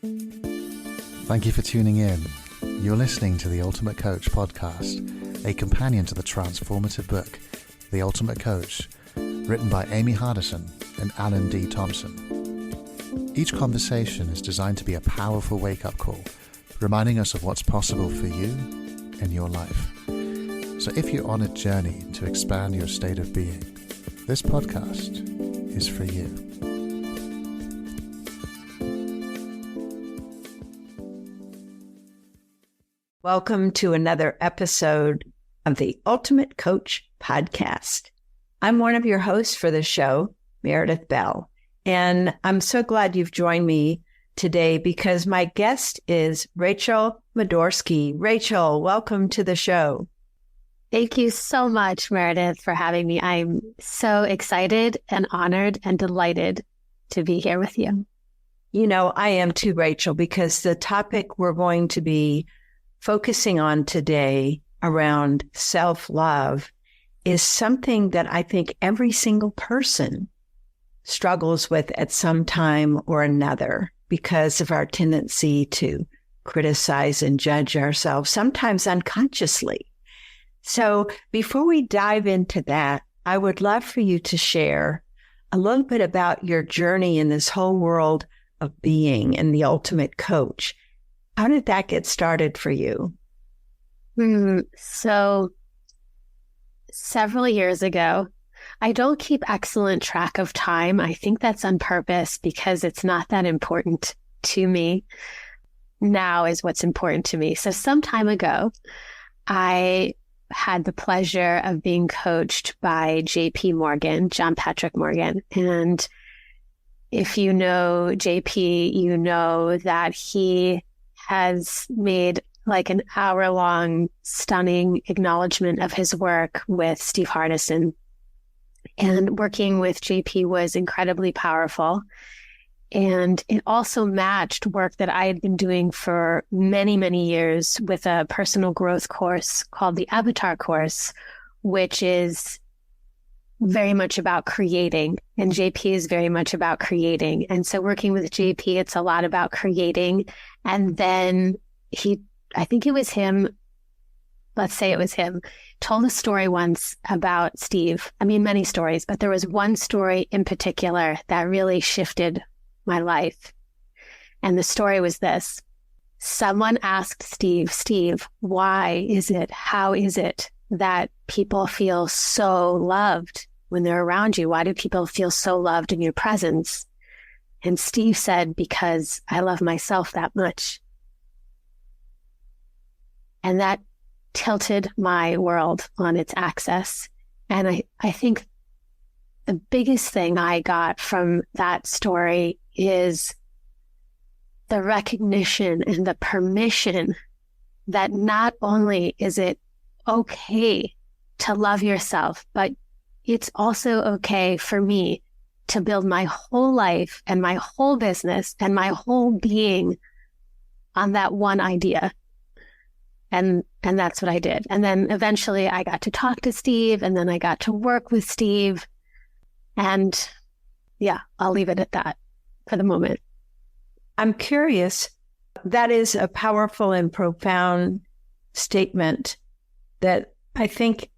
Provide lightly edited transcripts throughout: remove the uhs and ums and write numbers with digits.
Thank you for tuning in. You're listening to the Ultimate Coach podcast, a companion to the transformative book, The Ultimate Coach, written by Amy Hardison and Alan D. Thompson. Each conversation is designed to be a powerful wake-up call, reminding us of what's possible for you in your life. So if you're on a journey to expand your state of being, this podcast is for you. Welcome to another episode of the Ultimate Coach podcast. I'm one of your hosts for the show, Meredith Bell, and I'm so glad you've joined me today because my guest is Rachel Madorsky. Rachel, welcome to the show. Thank you so much, Meredith, for having me. I'm so excited and honored and delighted to be here with you. You know, I am too, Rachel, because the topic we're going to be focusing on today around self-love is something that I think every single person struggles with at some time or another because of our tendency to criticize and judge ourselves, sometimes unconsciously. So before we dive into that, I would love for you to share a little bit about your journey in this whole world of being and the ultimate coach. How did that get started for you? So several years ago, I don't keep excellent track of time. I think that's on purpose because it's not that important to me. Now is what's important to me. So some time ago, I had the pleasure of being coached by JP Morgan, John Patrick Morgan. And if you know JP, you know that he has made like an hour-long stunning acknowledgement of his work with Steve Hardison. And working with JP was incredibly powerful. And it also matched work that I had been doing for many, many years with a personal growth course called the Avatar course, which is very much about creating. And JP is very much about creating. And so working with JP, it's a lot about creating. And then I think it was him, let's say it was him, told a story once about Steve. I mean, many stories, but there was one story in particular that really shifted my life. And the story was this. Someone asked Steve, why is it, how is it that people feel so loved when they're around you? Why do people feel so loved in your presence? And Steve said, because I love myself that much. And that tilted my world on its axis. And I think the biggest thing I got from that story is the recognition and the permission that not only is it okay to love yourself, but it's also okay for me to build my whole life and my whole business and my whole being on that one idea. And that's what I did. And then eventually I got to talk to Steve, and then I got to work with Steve. And yeah, I'll leave it at that for the moment. I'm curious. That is a powerful and profound statement that I think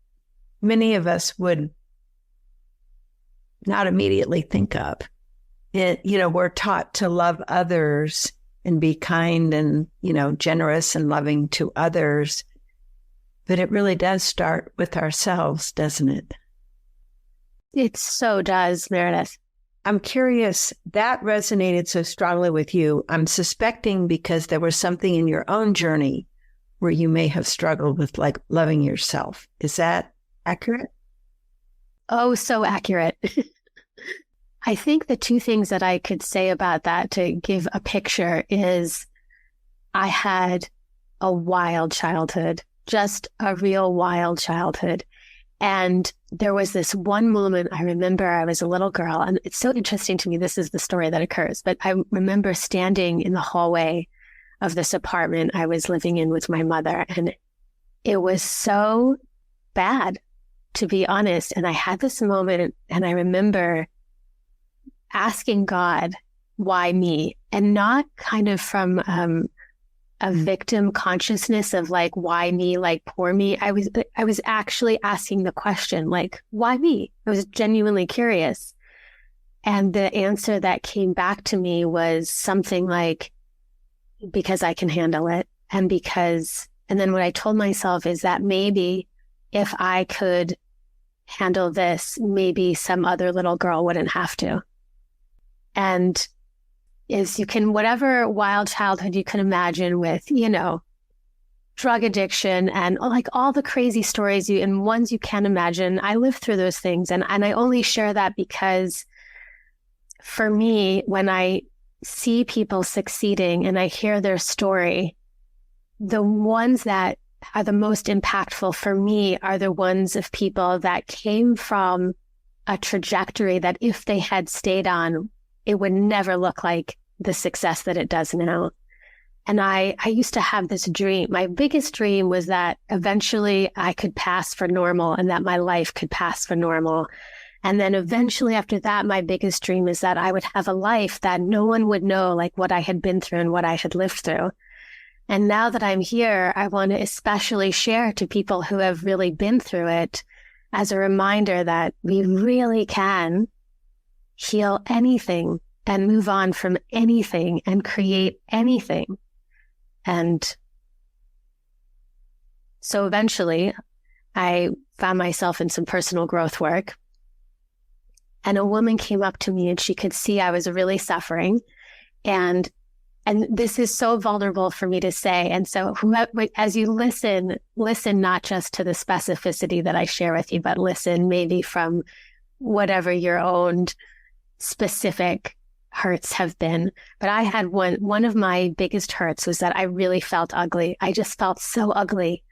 many of us would not immediately think of. We're taught to love others and be kind and, generous and loving to others. But it really does start with ourselves, doesn't it? It so does, Meredith. I'm curious, that resonated so strongly with you. I'm suspecting because there was something in your own journey where you may have struggled with like loving yourself. Is that accurate? Oh, so accurate. I think the two things that I could say about that to give a picture is I had a wild childhood, just a real wild childhood. And there was this one moment I remember. I was a little girl, and it's so interesting to me. This is the story that occurs, but I remember standing in the hallway of this apartment I was living in with my mother, and it was so bad, to be honest. And I had this moment, and I remember asking God why me? And not kind of from a victim consciousness of like, why me, like poor me. I was actually asking the question, like, why me? I was genuinely curious. And the answer that came back to me was something like, because I can handle it. And then what I told myself is that maybe if I could handle this, maybe some other little girl wouldn't have to. And whatever wild childhood you can imagine with, drug addiction and like all the crazy stories and ones you can't imagine, I lived through those things. And I only share that because for me, when I see people succeeding and I hear their story, the ones that are the most impactful for me are the ones of people that came from a trajectory that if they had stayed on, it would never look like the success that it does now. And I used to have this dream. My biggest dream was that eventually I could pass for normal and that my life could pass for normal. And then eventually after that, my biggest dream is that I would have a life that no one would know like what I had been through and what I had lived through. And now that I'm here, I want to especially share to people who have really been through it as a reminder that we really can heal anything and move on from anything and create anything. And so eventually I found myself in some personal growth work, and a woman came up to me and she could see I was really suffering. And this is so vulnerable for me to say. And so as you listen not just to the specificity that I share with you, but listen maybe from whatever your own specific hurts have been. But I had one of my biggest hurts was that I really felt ugly. I just felt so ugly.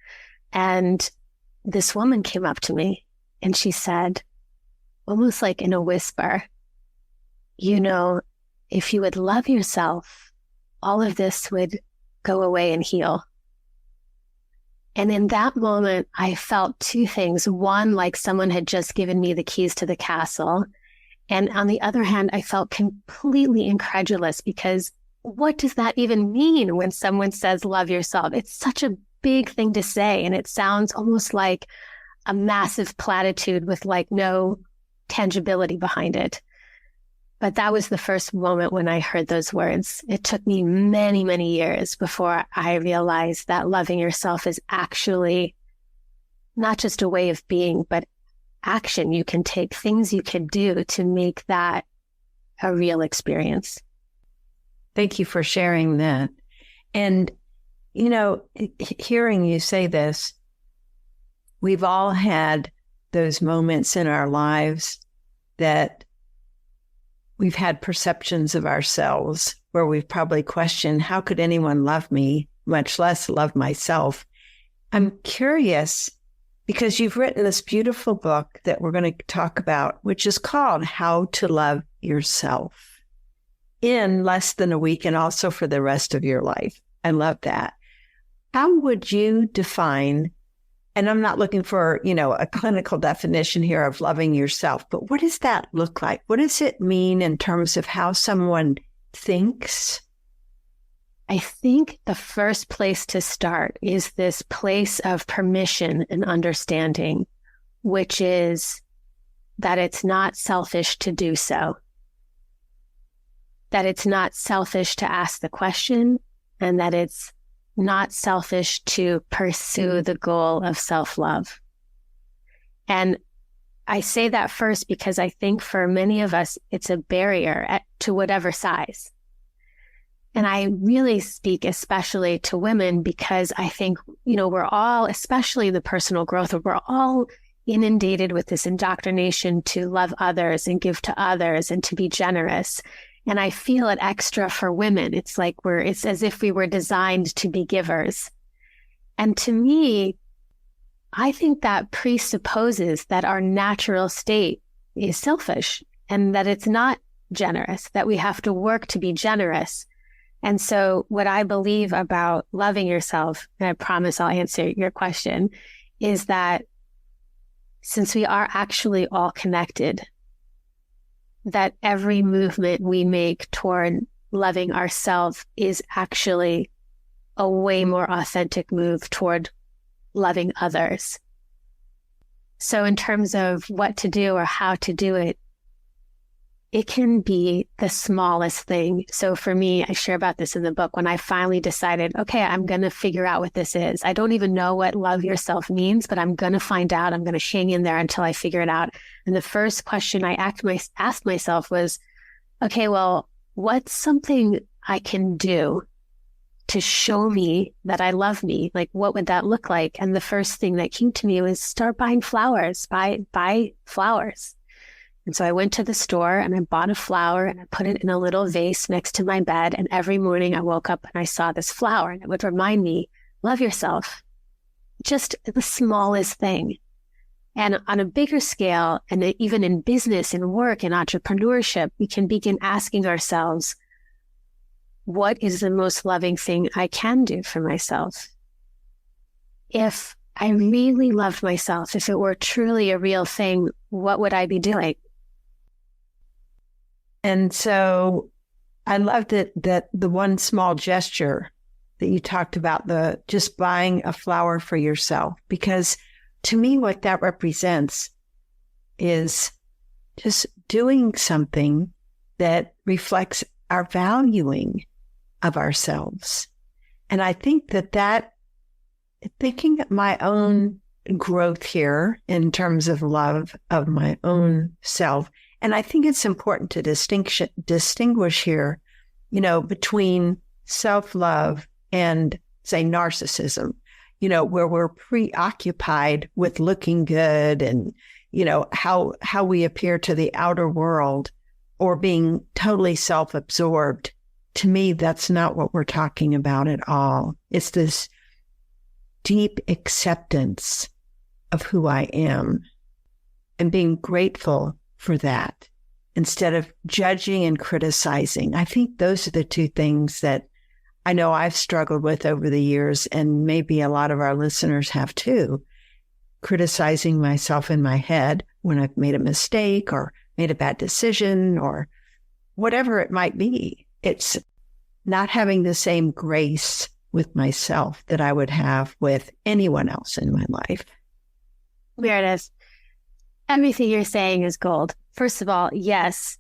And this woman came up to me and she said, almost like in a whisper, if you would love yourself, all of this would go away and heal. And in that moment, I felt two things. One, like someone had just given me the keys to the castle. And on the other hand, I felt completely incredulous because what does that even mean when someone says, love yourself? It's such a big thing to say. And it sounds almost like a massive platitude with like no tangibility behind it. But that was the first moment when I heard those words. It took me many, many years before I realized that loving yourself is actually not just a way of being, but action you can take, things you can do to make that a real experience. Thank you for sharing that. And, hearing you say this, we've all had those moments in our lives that we've had perceptions of ourselves where we've probably questioned, how could anyone love me, much less love myself? I'm curious because you've written this beautiful book that we're going to talk about, which is called How to Love Yourself, in less than a week and also for the rest of your life. I love that. How would you define, and I'm not looking for, a clinical definition here of loving yourself, but what does that look like? What does it mean in terms of how someone thinks? I think the first place to start is this place of permission and understanding, which is that it's not selfish to do so, that it's not selfish to ask the question, and that it's not selfish to pursue the goal of self-love. And I say that first because I think for many of us, it's a barrier to whatever size. And I really speak especially to women because I think, we're all, especially the personal growth, we're all inundated with this indoctrination to love others and give to others and to be generous. And I feel it extra for women. It's like it's as if we were designed to be givers. And to me, I think that presupposes that our natural state is selfish and that it's not generous, that we have to work to be generous. And so what I believe about loving yourself, and I promise I'll answer your question, is that since we are actually all connected, that every movement we make toward loving ourselves is actually a way more authentic move toward loving others. So in terms of what to do or how to do it, it can be the smallest thing. So for me, I share about this in the book when I finally decided, okay, I'm going to figure out what this is. I don't even know what love yourself means, but I'm going to find out. I'm going to hang in there until I figure it out. And the first question I asked myself was, okay, well, what's something I can do to show me that I love me? Like, what would that look like? And the first thing that came to me was start buying flowers, buy flowers. And so I went to the store and I bought a flower and I put it in a little vase next to my bed. And every morning I woke up and I saw this flower and it would remind me, love yourself. Just the smallest thing. And on a bigger scale, and even in business and work and entrepreneurship, we can begin asking ourselves, what is the most loving thing I can do for myself? If I really loved myself, if it were truly a real thing, what would I be doing? And so I loved that the one small gesture that you talked about, the just buying a flower for yourself, because to me, what that represents is just doing something that reflects our valuing of ourselves. And I think that thinking of my own growth here in terms of love of my own self, and I think it's important to distinguish here, between self-love and, say, narcissism, where we're preoccupied with looking good and, how we appear to the outer world or being totally self-absorbed. To me, that's not what we're talking about at all. It's this deep acceptance of who I am and being grateful for that instead of judging and criticizing. I think those are the two things that I know I've struggled with over the years, and maybe a lot of our listeners have too. Criticizing myself in my head when I've made a mistake or made a bad decision or whatever it might be. It's not having the same grace with myself that I would have with anyone else in my life. Meredith, everything you're saying is gold. First of all, yes.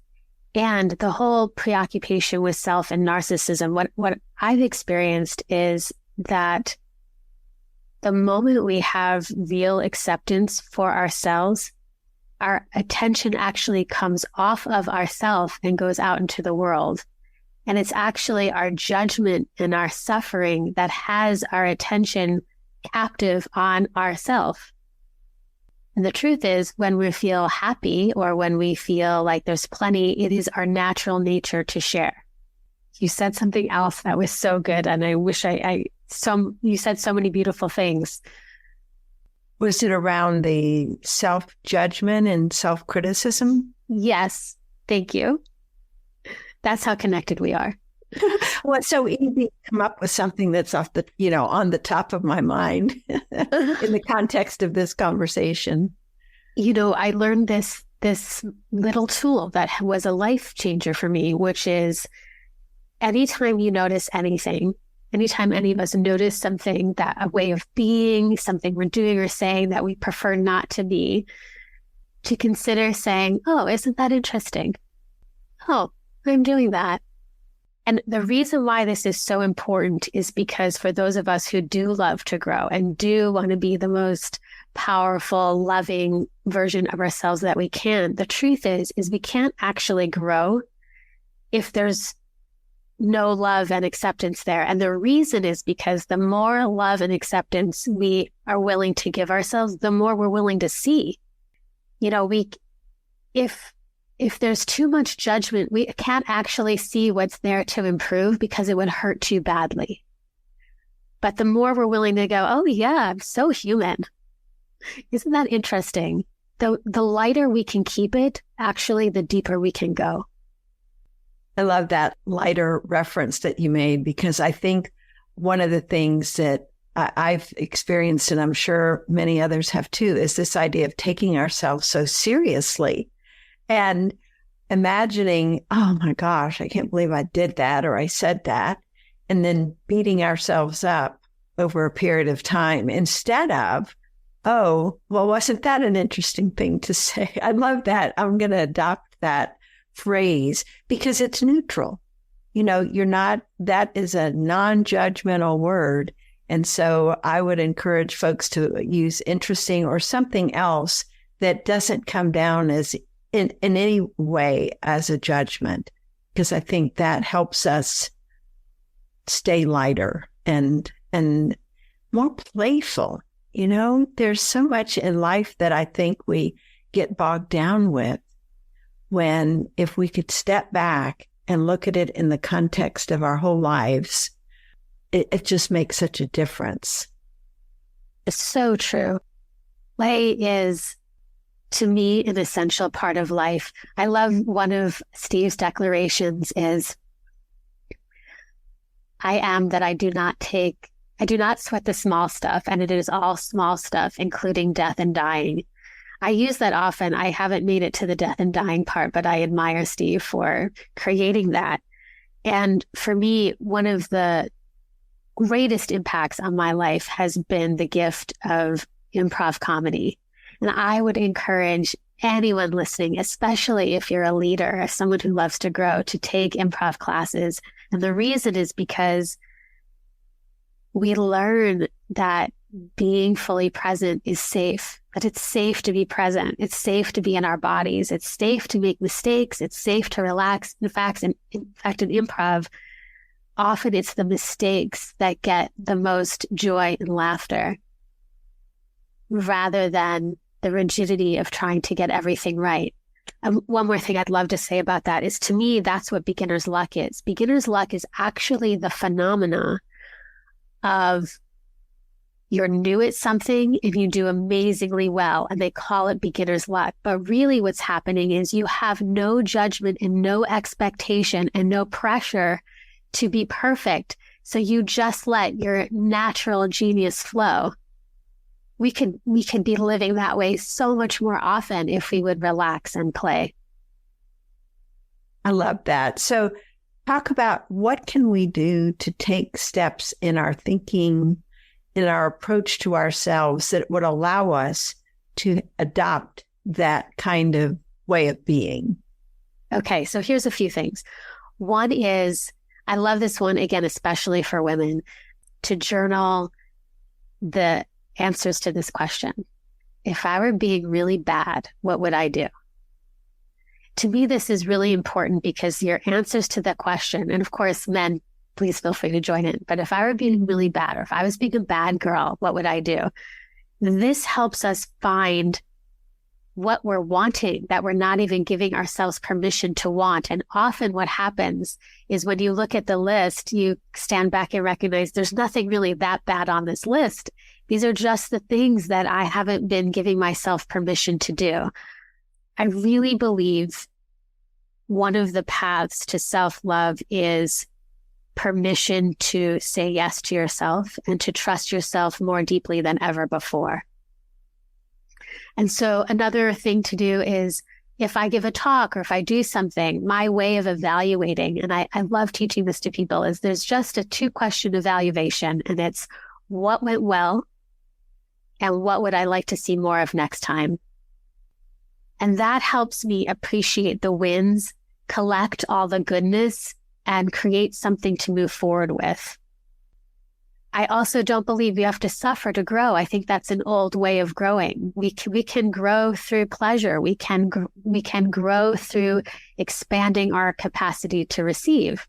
And the whole preoccupation with self and narcissism, what I've experienced is that the moment we have real acceptance for ourselves, our attention actually comes off of ourself and goes out into the world. And it's actually our judgment and our suffering that has our attention captive on ourself. And the truth is, when we feel happy or when we feel like there's plenty, it is our natural nature to share. You said something else that was so good, and I wish you said so many beautiful things. Was it around the self-judgment and self-criticism? Yes. Thank you. That's how connected we are. Well, it's so easy to come up with something that's on the top of my mind in the context of this conversation. I learned this little tool that was a life changer for me, which is anytime you notice anything, anytime any of us notice something, that a way of being, something we're doing or saying that we prefer not to be, to consider saying, oh, isn't that interesting? Oh, I'm doing that. And the reason why this is so important is because for those of us who do love to grow and do want to be the most powerful, loving version of ourselves that we can, the truth is we can't actually grow if there's no love and acceptance there. And the reason is because the more love and acceptance we are willing to give ourselves, the more we're willing to see. If there's too much judgment, we can't actually see what's there to improve because it would hurt too badly. But the more we're willing to go, oh yeah, I'm so human. Isn't that interesting? The lighter we can keep it, actually, the deeper we can go. I love that lighter reference that you made, because I think one of the things that I've experienced, and I'm sure many others have too, is this idea of taking ourselves so seriously. And imagining, oh my gosh, I can't believe I did that or I said that, and then beating ourselves up over a period of time instead of, oh, well, wasn't that an interesting thing to say? I love that. I'm going to adopt that phrase because it's neutral. That is a non-judgmental word. And so I would encourage folks to use interesting or something else that doesn't come down as in any way as a judgment, because I think that helps us stay lighter and more playful. There's so much in life that I think we get bogged down with when if we could step back and look at it in the context of our whole lives, it just makes such a difference. It's so true. Play is, to me, an essential part of life. I love one of Steve's declarations is, I am that I do not sweat the small stuff, and it is all small stuff, including death and dying. I use that often. I haven't made it to the death and dying part, but I admire Steve for creating that. And for me, one of the greatest impacts on my life has been the gift of improv comedy. And I would encourage anyone listening, especially if you're a leader, someone who loves to grow, to take improv classes. And the reason is because we learn that being fully present is safe, that it's safe to be present. It's safe to be in our bodies. It's safe to make mistakes. It's safe to relax. In fact, in improv, often it's the mistakes that get the most joy and laughter rather than the rigidity of trying to get everything right. One more thing I'd love to say about that is, to me, that's what beginner's luck is. Beginner's luck is actually the phenomena of you're new at something and you do amazingly well, and they call it beginner's luck. But really what's happening is you have no judgment and no expectation and no pressure to be perfect. So you just let your natural genius flow. We could be living that way so much more often if we would relax and play. I love that. So talk about what can we do to take steps in our thinking, in our approach to ourselves that would allow us to adopt that kind of way of being. Okay, so here's a few things. One is, I love this one, again, especially for women, to journal the answers to this question. If I were being really bad, what would I do? To me, this is really important because your answers to that question, and of course, men, please feel free to join in. But if I were being really bad, or if I was being a bad girl, what would I do? This helps us find what we're wanting that we're not even giving ourselves permission to want. And often what happens is when you look at the list, you stand back and recognize there's nothing really that bad on this list. These are just the things that I haven't been giving myself permission to do. I really believe one of the paths to self-love is permission to say yes to yourself and to trust yourself more deeply than ever before. And so another thing to do is, if I give a talk or if I do something, my way of evaluating, and I love teaching this to people, is there's just a 2-question evaluation, and it's what went well and what would I like to see more of next time? And that helps me appreciate the wins, collect all the goodness, and create something to move forward with. I also don't believe you have to suffer to grow. I think that's an old way of growing. We can grow through pleasure. We can grow through expanding our capacity to receive.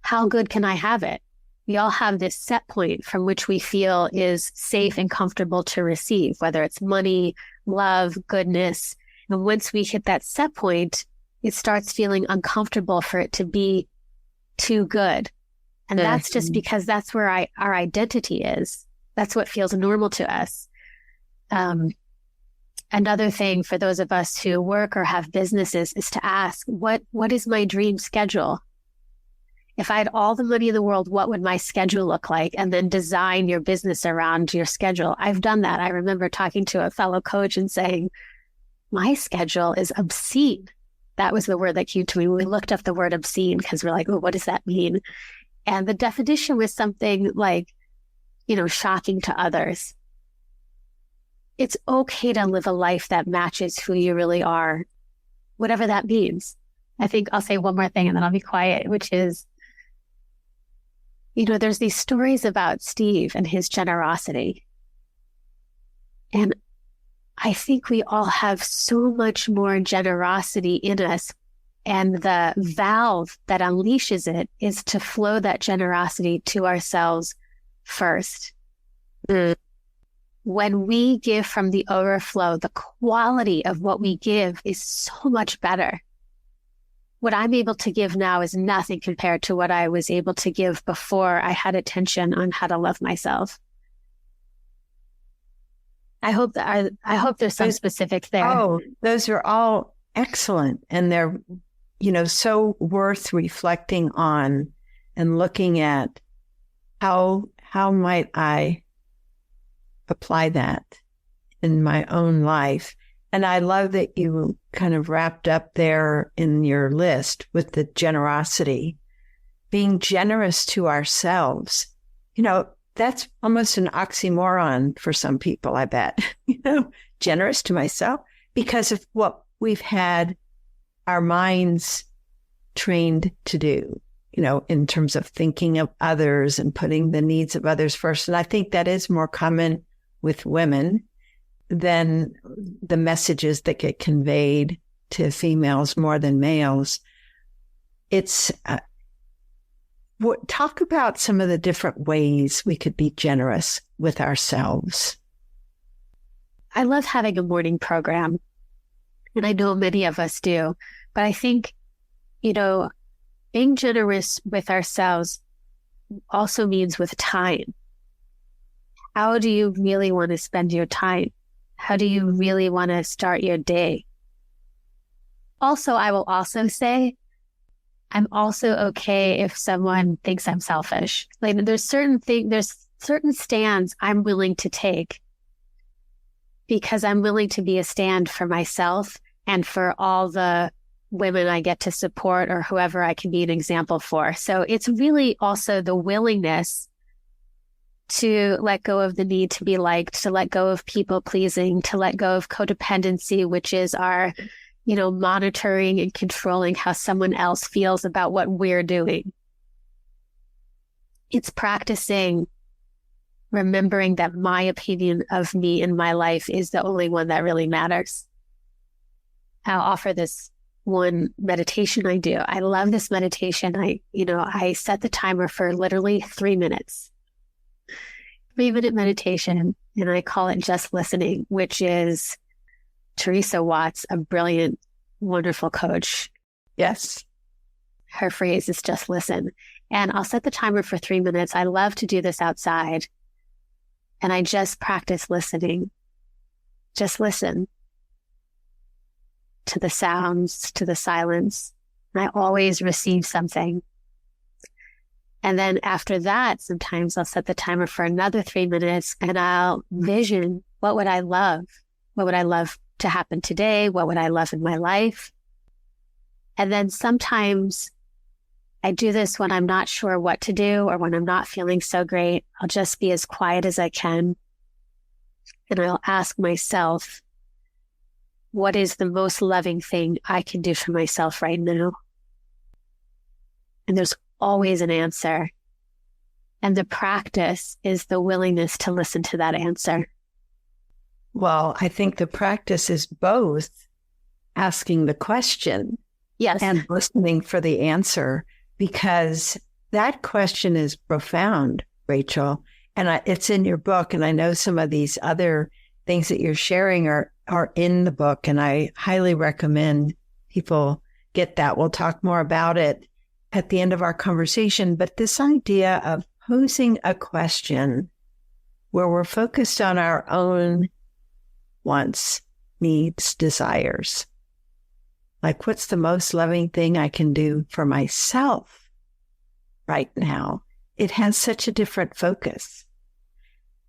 How good can I have it? We all have this set point from which we feel is safe and comfortable to receive, whether it's money, love, goodness. And once we hit that set point, it starts feeling uncomfortable for it to be too good. And that's just because that's where our identity is. That's what feels normal to us. Another thing for those of us who work or have businesses is to ask, what is my dream schedule? If I had all the money in the world, what would my schedule look like? And then design your business around your schedule. I've done that. I remember talking to a fellow coach and saying, my schedule is obscene. That was the word that came to me. We looked up the word obscene because we're like, oh, what does that mean? And the definition was something like, shocking to others. It's okay to live a life that matches who you really are, whatever that means. I think I'll say one more thing and then I'll be quiet, which is, there's these stories about Steve and his generosity. And I think we all have so much more generosity in us. And the valve that unleashes it is to flow that generosity to ourselves first. When we give from the overflow, the quality of what we give is so much better. What I'm able to give now is nothing compared to what I was able to give before I had attention on how to love myself. I hope there's some specifics there. Oh, those are all excellent. And they're, so worth reflecting on and looking at how might I apply that in my own life. And I love that you kind of wrapped up there in your list with the generosity, being generous to ourselves. That's almost an oxymoron for some people, I bet, generous to myself because of what we've had our minds trained to do, in terms of thinking of others and putting the needs of others first. And I think that is more common with women than the messages that get conveyed to females more than males. It's talk about some of the different ways we could be generous with ourselves. I love having a morning program, and I know many of us do, but I think, being generous with ourselves also means with time. How do you really want to spend your time? How do you really want to start your day? Also, I will also say, I'm also okay if someone thinks I'm selfish. Like there's certain stands I'm willing to take because I'm willing to be a stand for myself and for all the women I get to support or whoever I can be an example for. So it's really also the willingness to let go of the need to be liked, to let go of people pleasing, to let go of codependency, which is our, monitoring and controlling how someone else feels about what we're doing. It's practicing remembering that my opinion of me in my life is the only one that really matters. I'll offer this one meditation I do. I love this meditation. I set the timer for literally 3 minutes. 3-minute meditation, and I call it just listening, which is Teresa Watts, a brilliant, wonderful coach. Yes. Her phrase is just listen. And I'll set the timer for 3 minutes. I love to do this outside. And I just practice listening. Just listen to the sounds, to the silence. And I always receive something. And then after that, sometimes I'll set the timer for another 3 minutes and I'll vision, what would I love? What would I love to happen today? What would I love in my life? And then sometimes I do this when I'm not sure what to do or when I'm not feeling so great. I'll just be as quiet as I can. And I'll ask myself, what is the most loving thing I can do for myself right now? And there's always an answer. And the practice is the willingness to listen to that answer. Well, I think the practice is both asking the question, yes, and listening for the answer, because that question is profound, Rachel. And it's in your book. And I know some of these other things that you're sharing are in the book. And I highly recommend people get that. We'll talk more about it at the end of our conversation. But this idea of posing a question where we're focused on our own wants, needs, desires. Like, what's the most loving thing I can do for myself right now? It has such a different focus.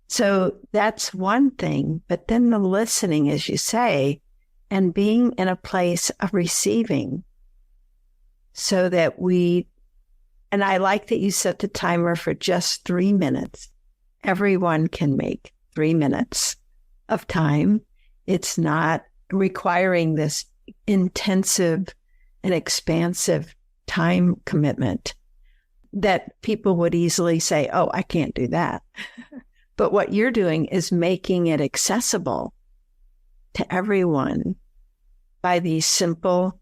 So that's one thing. But then the listening, as you say, and being in a place of receiving so that and I like that you set the timer for just 3 minutes. Everyone can make 3 minutes of time. It's not requiring this intensive and expansive time commitment that people would easily say, oh, I can't do that. But what you're doing is making it accessible to everyone by these simple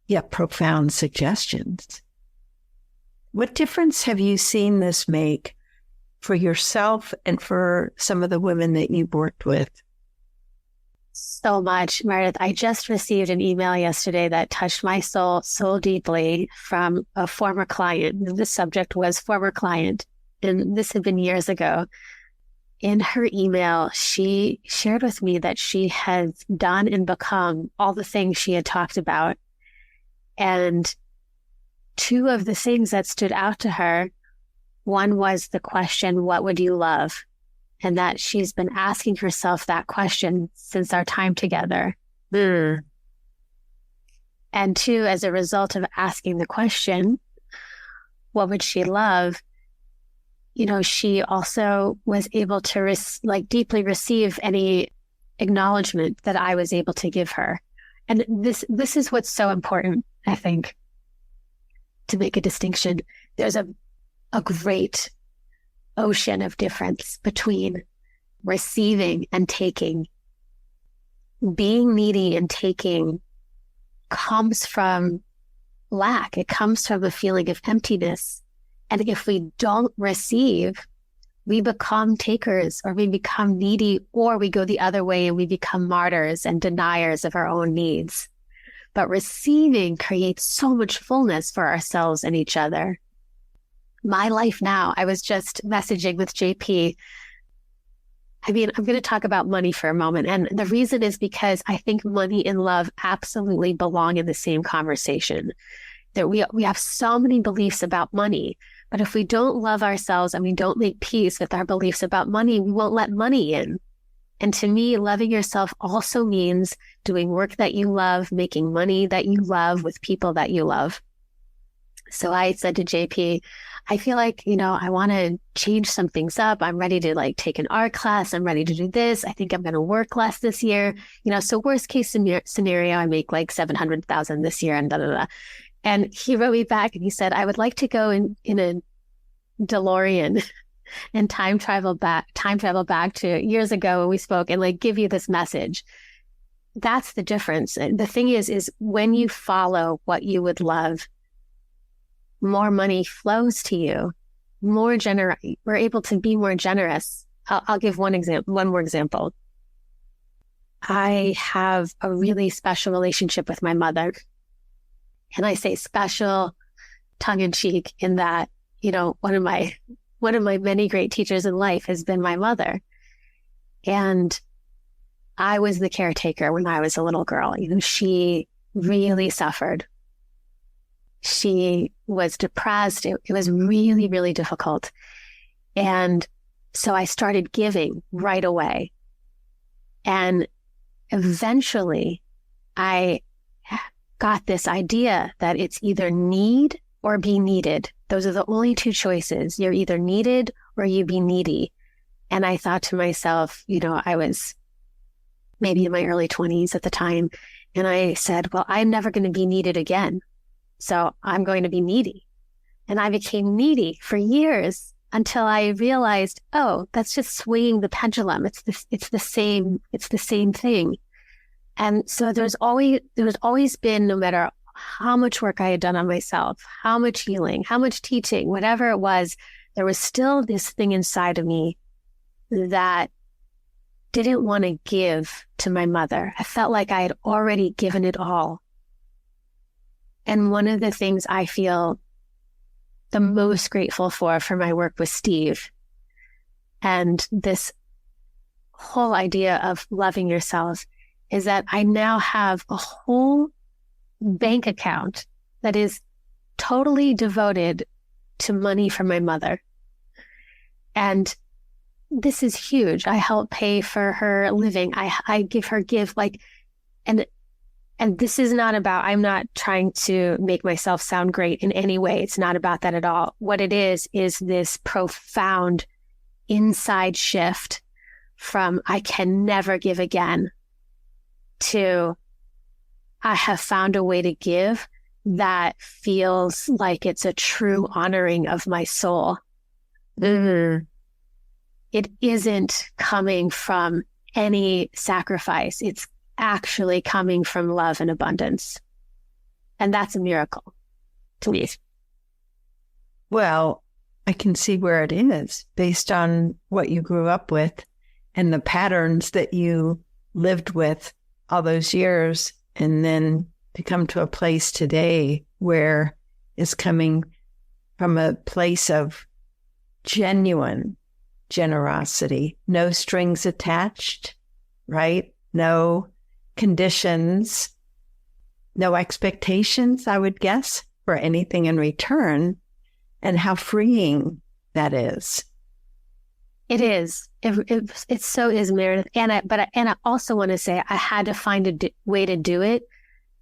yet profound suggestions. What difference have you seen this make for yourself and for some of the women that you've worked with? So much, Meredith. I just received an email yesterday that touched my soul so deeply from a former client. The subject was former client, and this had been years ago. In her email, she shared with me that she has done and become all the things she had talked about. And two of the things that stood out to her, one was the question, what would you love? And that she's been asking herself that question since our time together. And two, as a result of asking the question, what would she love? You know, she also was able to deeply receive any acknowledgement that I was able to give her. And this is what's so important, I think, to make a distinction. There's a great ocean of difference between receiving and taking. Being needy and taking comes from lack. It comes from a feeling of emptiness. And if we don't receive, we become takers, or we become needy, or we go the other way and we become martyrs and deniers of our own needs. But receiving creates so much fullness for ourselves and each other. My life now, I was just messaging with JP. I mean, I'm going to talk about money for a moment. And the reason is because I think money and love absolutely belong in the same conversation. That we have so many beliefs about money, but if we don't love ourselves and we don't make peace with our beliefs about money, we won't let money in. And to me, loving yourself also means doing work that you love, making money that you love with people that you love. So I said to JP, I feel like, I want to change some things up. I'm ready to take an art class. I'm ready to do this. I think I'm going to work less this year. So worst case scenario, I make like $700,000 this year and da, da, da. And he wrote me back and he said, I would like to go in a DeLorean and time travel back to years ago when we spoke and give you this message. That's the difference. And the thing is when you follow what you would love, more money flows to you, we're able to be more generous. I'll give one more example. I have a really special relationship with my mother. And I say special tongue in cheek in that, one of my many great teachers in life has been my mother. And I was the caretaker when I was a little girl. She really suffered. She was depressed. It was really, really difficult. And so I started giving right away. And eventually I got this idea that it's either need or be needed. Those are the only two choices. You're either needed or you be needy. And I thought to myself, I was maybe in my early 20s at the time. And I said, well, I'm never going to be needed again. So I'm going to be needy. And I became needy for years until I realized, oh, that's just swinging the pendulum. It's the same thing. And so there's always been, no matter how much work I had done on myself, how much healing, how much teaching, whatever it was, there was still this thing inside of me that didn't want to give to my mother. I felt like I had already given it all. And one of the things I feel the most grateful for my work with Steve and this whole idea of loving yourself is that I now have a whole bank account that is totally devoted to money for my mother. And this is huge. I help pay for her living. I give her And this is not about, I'm not trying to make myself sound great in any way. It's not about that at all. What it is this profound inside shift from I can never give again to I have found a way to give that feels like it's a true honoring of my soul. It isn't coming from any sacrifice. It's actually coming from love and abundance. And that's a miracle to me. Well, I can see where it is based on what you grew up with and the patterns that you lived with all those years, and then to come to a place today where it's coming from a place of genuine generosity, no strings attached, right? No conditions, no expectations, I would guess, for anything in return, and how freeing that is. It is. It so is, Meredith. And I also want to say I had to find a way to do it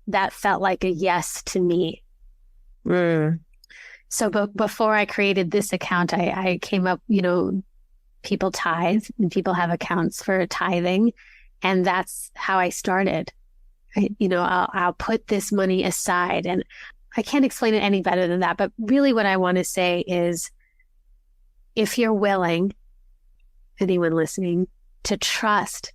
that felt like a yes to me. So before I created this account, I came up, people tithe and people have accounts for tithing. And that's how I started. I'll put this money aside, and I can't explain it any better than that. But really what I want to say is, if you're willing, anyone listening, to trust,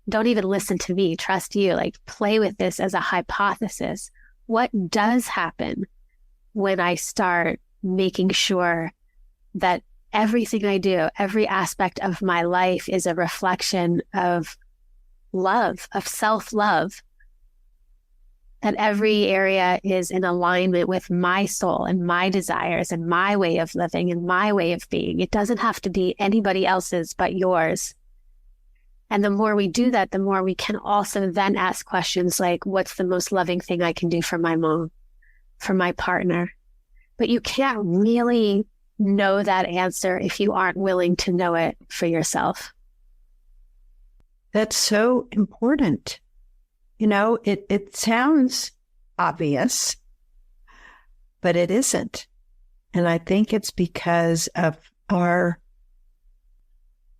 don't even listen to me, trust you, like play with this as a hypothesis. What does happen when I start making sure that everything I do, every aspect of my life is a reflection of love, of self-love, that every area is in alignment with my soul and my desires and my way of living and my way of being. It doesn't have to be anybody else's but yours. And the more we do that, the more we can also then ask questions like, what's the most loving thing I can do for my mom, for my partner? But you can't really know that answer if you aren't willing to know it for yourself. That's so important. It sounds obvious, but it isn't. And I think it's because of our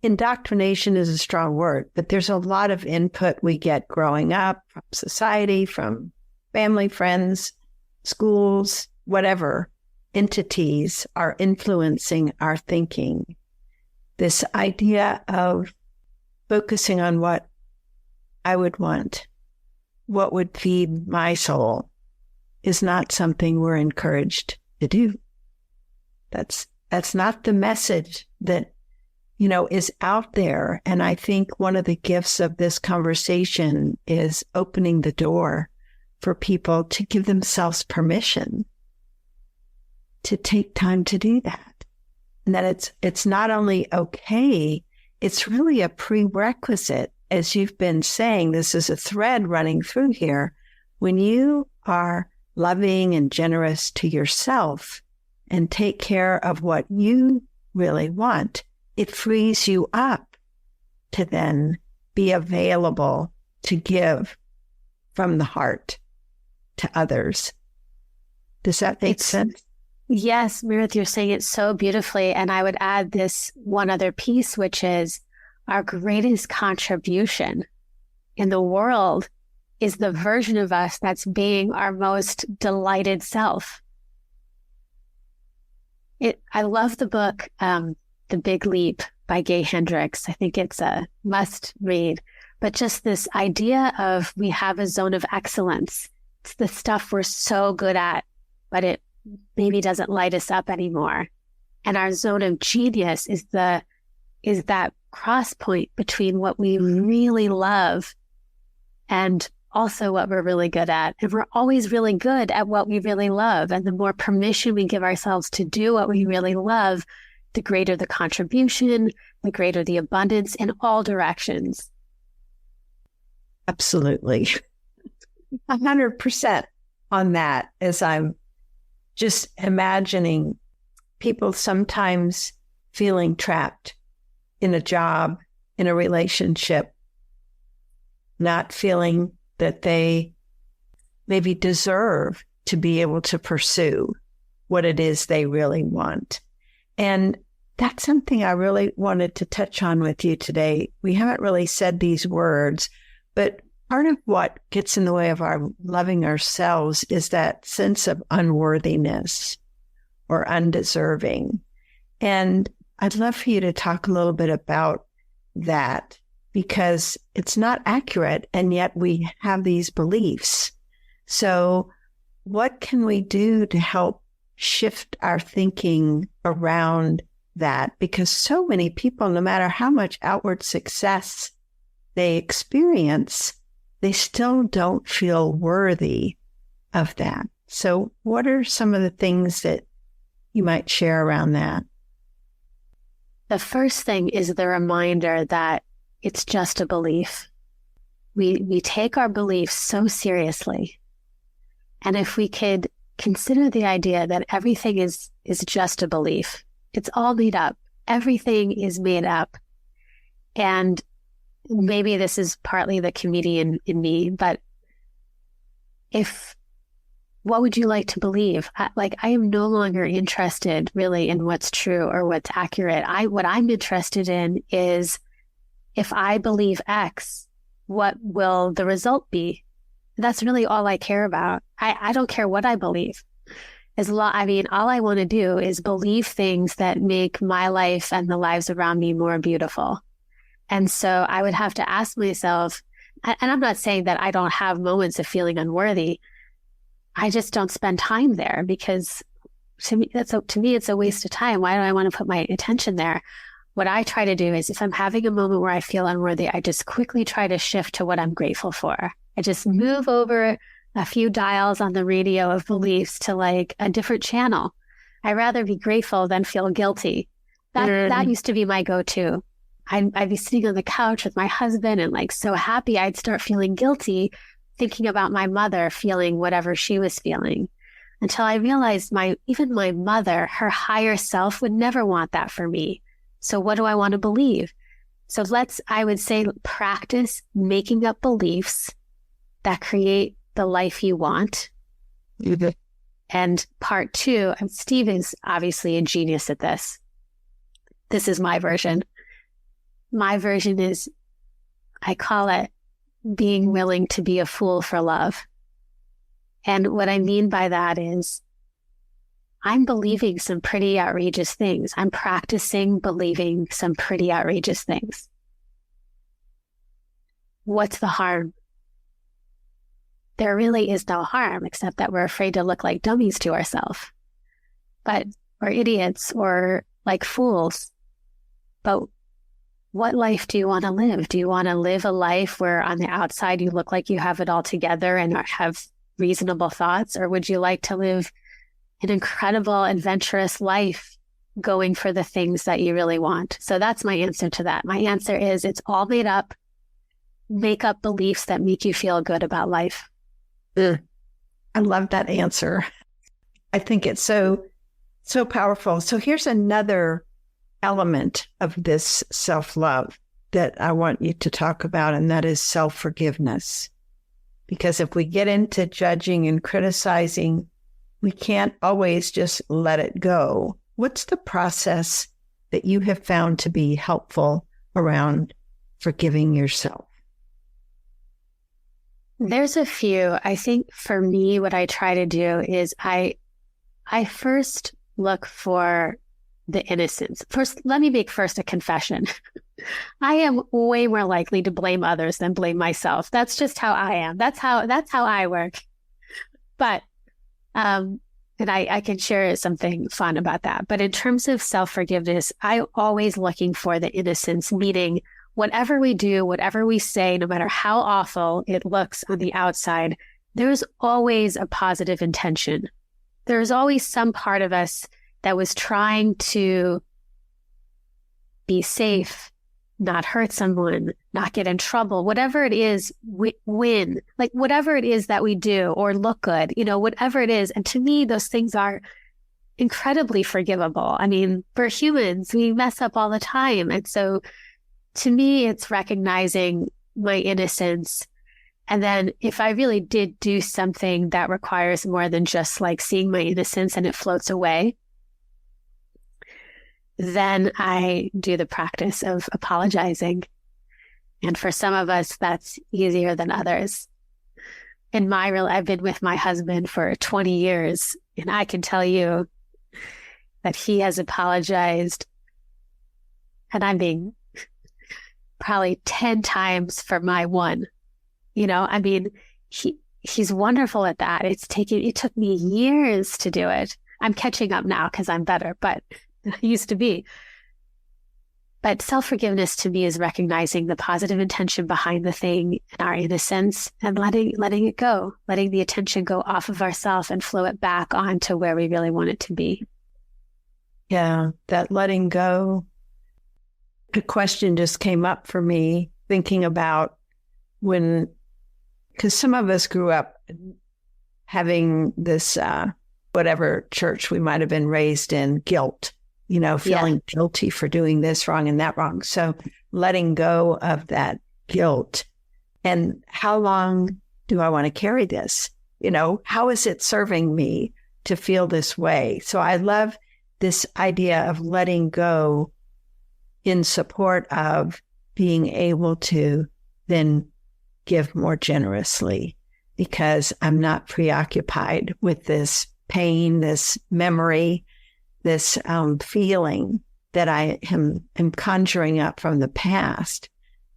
indoctrination is a strong word, but there's a lot of input we get growing up from society, from family, friends, schools, whatever entities are influencing our thinking. This idea of focusing on what I would want, what would feed my soul, is not something we're encouraged to do. That's not the message that, is out there. And I think one of the gifts of this conversation is opening the door for people to give themselves permission to take time to do that. And that it's not only okay, it's really a prerequisite. As you've been saying, this is a thread running through here. When you are loving and generous to yourself and take care of what you really want, it frees you up to then be available to give from the heart to others. Does that make sense? Yes, Meredith, you're saying it so beautifully. And I would add this one other piece, which is our greatest contribution in the world is the version of us that's being our most delighted self. I love the book, The Big Leap by Gay Hendricks. I think it's a must read. But just this idea of we have a zone of excellence. It's the stuff we're so good at, but it maybe doesn't light us up anymore. And our zone of genius is that cross point between what we really love and also what we're really good at. And we're always really good at what we really love. And the more permission we give ourselves to do what we really love, the greater the contribution, the greater the abundance in all directions. Absolutely. 100% on that, as I'm just imagining people sometimes feeling trapped in a job, in a relationship, not feeling that they maybe deserve to be able to pursue what it is they really want. And that's something I really wanted to touch on with you today. We haven't really said these words, but part of what gets in the way of our loving ourselves is that sense of unworthiness or undeserving. And I'd love for you to talk a little bit about that, because it's not accurate, and yet we have these beliefs. So what can we do to help shift our thinking around that? Because so many people, no matter how much outward success they experience, they still don't feel worthy of that. So what are some of the things that you might share around that? The first thing is the reminder that it's just a belief. We take our beliefs so seriously. And if we could consider the idea that everything is just a belief, it's all made up. Everything is made up. And maybe this is partly the comedian in me, but what would you like to believe? I am no longer interested really in what's true or what's accurate. What I'm interested in is, if I believe X, what will the result be? That's really all I care about. I don't care what I believe. All I want to do is believe things that make my life and the lives around me more beautiful. And so I would have to ask myself, and I'm not saying that I don't have moments of feeling unworthy. I just don't spend time there, because to me, it's a waste of time. Why do I want to put my attention there? What I try to do is, if I'm having a moment where I feel unworthy, I just quickly try to shift to what I'm grateful for. I just move over a few dials on the radio of beliefs to like a different channel. I'd rather be grateful than feel guilty. That used to be my go-to. I'd be sitting on the couch with my husband and like so happy, I'd start feeling guilty, thinking about my mother feeling whatever she was feeling, until I realized even my mother, her higher self, would never want that for me. So what do I want to believe? So I would say, practice making up beliefs that create the life you want. Mm-hmm. And part two, and Steve is obviously a genius at this. This is my version. My version is, I call it being willing to be a fool for love. And what I mean by that is, I'm believing some pretty outrageous things. I'm practicing believing some pretty outrageous things. What's the harm? There really is no harm, except that we're afraid to look like dummies to ourselves, or idiots, or like fools. But what life do you want to live? Do you want to live a life where on the outside you look like you have it all together and have reasonable thoughts? Or would you like to live an incredible, adventurous life going for the things that you really want? So that's my answer to that. My answer is, it's all made up. Make up beliefs that make you feel good about life. I love that answer. I think it's so powerful. So here's another element of this self-love that I want you to talk about, and that is self-forgiveness. Because if we get into judging and criticizing, we can't always just let it go. What's the process that you have found to be helpful around forgiving yourself? There's a few. I think for me, what I try to do is I first look for the innocence. First, let me make first a confession. I am way more likely to blame others than blame myself. That's just how I am. That's how I work. But, and I can share something fun about that. But in terms of self-forgiveness, I'm always looking for the innocence, meaning whatever we do, whatever we say, no matter how awful it looks on the outside, there's always a positive intention. There's always some part of us that was trying to be safe, not hurt someone, not get in trouble, whatever it is, win, like whatever it is that we do, or look good, whatever it is. And to me, those things are incredibly forgivable. I mean, we're humans, we mess up all the time. And so to me, it's recognizing my innocence And then if I really did do something that requires more than just like seeing my innocence and it floats away, then I do the practice of apologizing. And for some of us, that's easier than others. I've been with my husband for 20 years, and I can tell you that he has apologized, and I'm being probably 10 times for my one. I mean, he's wonderful at that. It took me years to do it. I'm catching up now because I'm better, but I used to be. But self-forgiveness to me is recognizing the positive intention behind the thing and our innocence and letting it go, letting the attention go off of ourselves and flow it back onto where we really want it to be. Yeah, that letting go. The question just came up for me thinking about because some of us grew up having this, whatever church we might have been raised in, guilt. Feeling guilty for doing this wrong and that wrong. So letting go of that guilt. And how long do I want to carry this? How is it serving me to feel this way? So I love this idea of letting go in support of being able to then give more generously, because I'm not preoccupied with this pain, this memory, this feeling that I am conjuring up from the past,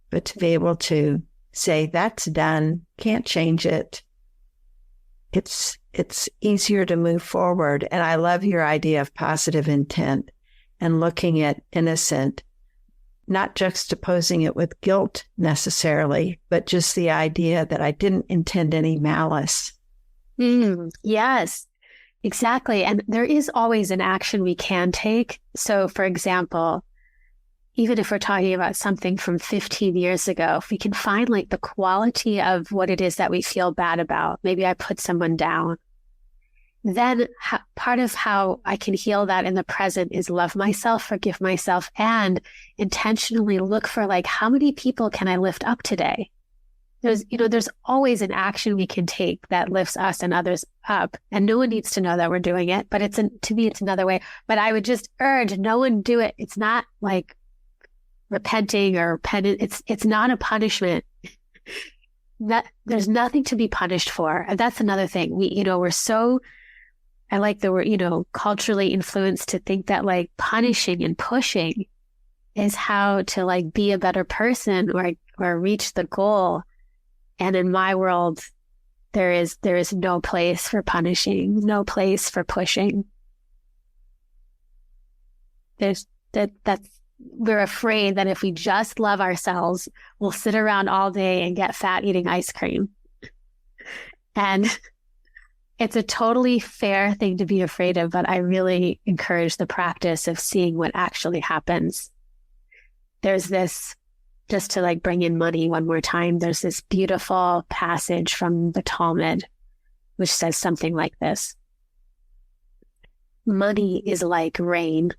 but to be able to say, that's done, can't change it. It's easier to move forward. And I love your idea of positive intent and looking at innocent, not juxtaposing it with guilt necessarily, but just the idea that I didn't intend any malice. Yes. Exactly. And there is always an action we can take. So, for example, even if we're talking about something from 15 years ago, if we can find like the quality of what it is that we feel bad about, maybe I put someone down, then part of how I can heal that in the present is love myself, forgive myself, and intentionally look for like, how many people can I lift up today? There's always an action we can take that lifts us and others up, and no one needs to know that we're doing it, but to me, it's another way. But I would just urge no one do it. It's not like repenting or repentant. It's not a punishment. There's nothing to be punished for. And that's another thing. We're so, I like the word, culturally influenced to think that like punishing and pushing is how to like be a better person or reach the goal. And in my world, there is no place for punishing, no place for pushing. We're afraid that if we just love ourselves, we'll sit around all day and get fat eating ice cream. And it's a totally fair thing to be afraid of, but I really encourage the practice of seeing what actually happens. There's this, just to like bring in money one more time, there's this beautiful passage from the Talmud, which says something like this. Money is like rain.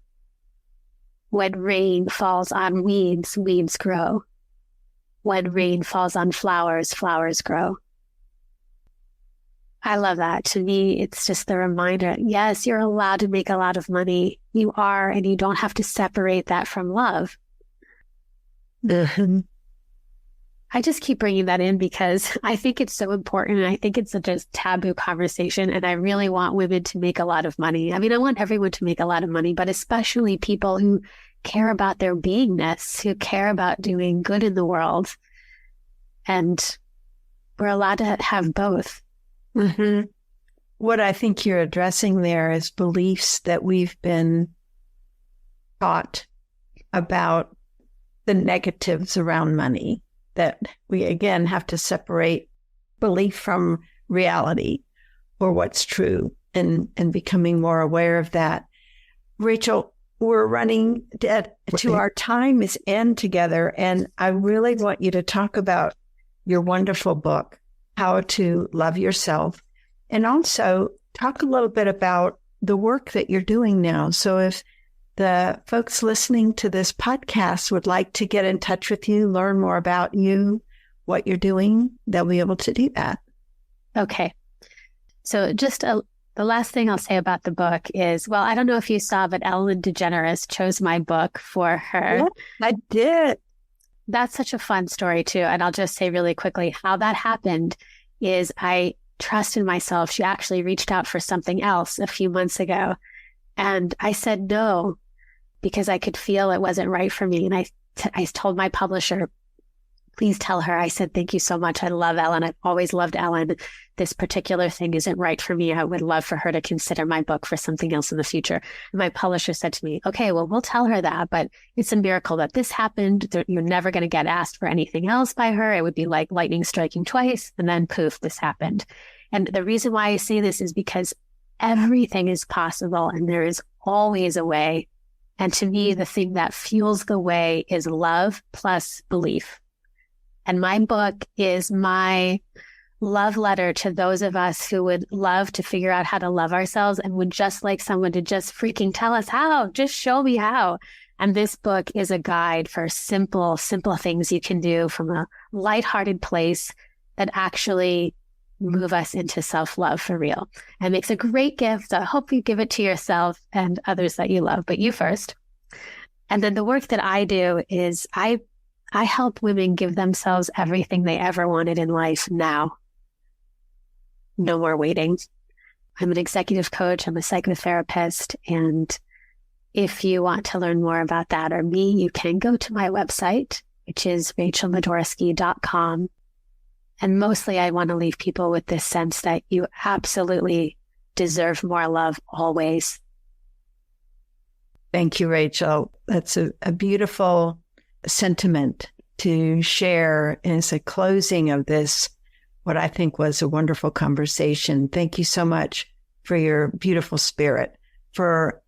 When rain falls on weeds, weeds grow. When rain falls on flowers, flowers grow. I love that. To me, it's just the reminder, yes, you're allowed to make a lot of money. You are, and you don't have to separate that from love. I just keep bringing that in because I think it's so important. And I think it's such a taboo conversation. And I really want women to make a lot of money. I mean, I want everyone to make a lot of money, but especially people who care about their beingness, who care about doing good in the world. And we're allowed to have both. Mm-hmm. What I think you're addressing there is beliefs that we've been taught about the negatives around money, that we again have to separate belief from reality or what's true, and becoming more aware of that. Rachel, we're running to our time is end together, and I really want you to talk about your wonderful book, How to Love Yourself, and also talk a little bit about the work that you're doing now. So if the folks listening to this podcast would like to get in touch with you, learn more about you, what you're doing, they'll be able to do that. Okay. So just the last thing I'll say about the book is, well, I don't know if you saw, but Ellen DeGeneres chose my book for her. Yeah, I did. That's such a fun story too. And I'll just say really quickly how that happened is I trusted myself. She actually reached out for something else a few months ago. And I said no, because I could feel it wasn't right for me. And I told my publisher, please tell her. I said, thank you so much. I love Ellen. I've always loved Ellen. This particular thing isn't right for me. I would love for her to consider my book for something else in the future. And my publisher said to me, okay, well, we'll tell her that, but it's a miracle that this happened. You're never going to get asked for anything else by her. It would be like lightning striking twice. And then poof, this happened. And the reason why I say this is because everything is possible and there is always a way. And to me, the thing that fuels the way is love plus belief. And my book is my love letter to those of us who would love to figure out how to love ourselves and would just like someone to just freaking tell us how, just show me how. And this book is a guide for simple things you can do from a lighthearted place that actually move us into self-love for real. And makes a great gift. I hope you give it to yourself and others that you love, but you first. And then the work that I do is I help women give themselves everything they ever wanted in life now. No more waiting. I'm an executive coach. I'm a psychotherapist. And if you want to learn more about that or me, you can go to my website, which is rachelmadorsky.com. And mostly I want to leave people with this sense that you absolutely deserve more love always. Thank you, Rachel. That's a beautiful sentiment to share as a closing of this, what I think was a wonderful conversation. Thank you so much for your beautiful spirit, for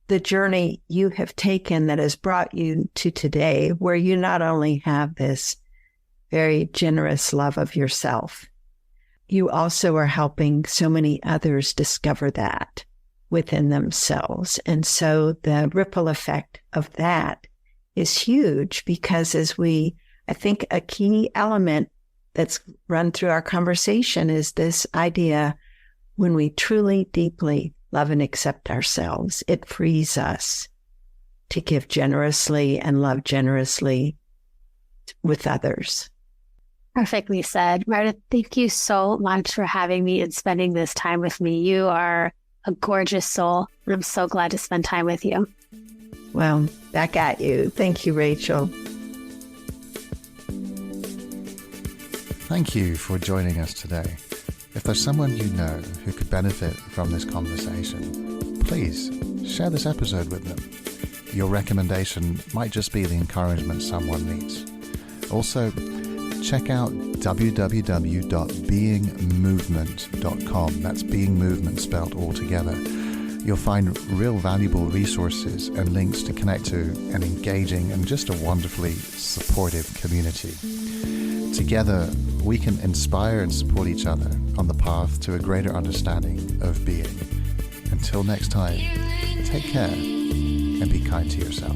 the journey you have taken that has brought you to today, where you not only have this very generous love of yourself, you also are helping so many others discover that within themselves. And so the ripple effect of that is huge, because I think a key element that's run through our conversation is this idea, when we truly, deeply love and accept ourselves, it frees us to give generously and love generously with others. Perfectly said. Meredith, thank you so much for having me and spending this time with me. You are a gorgeous soul. I'm so glad to spend time with you. Well, back at you. Thank you, Rachel. Thank you for joining us today. If there's someone you know who could benefit from this conversation, please share this episode with them. Your recommendation might just be the encouragement someone needs. Also, check out www.beingmovement.com. That's being movement spelled all together. You'll find real valuable resources and links to connect to an engaging and just a wonderfully supportive community. Together, we can inspire and support each other on the path to a greater understanding of being. Until next time, take care and be kind to yourself.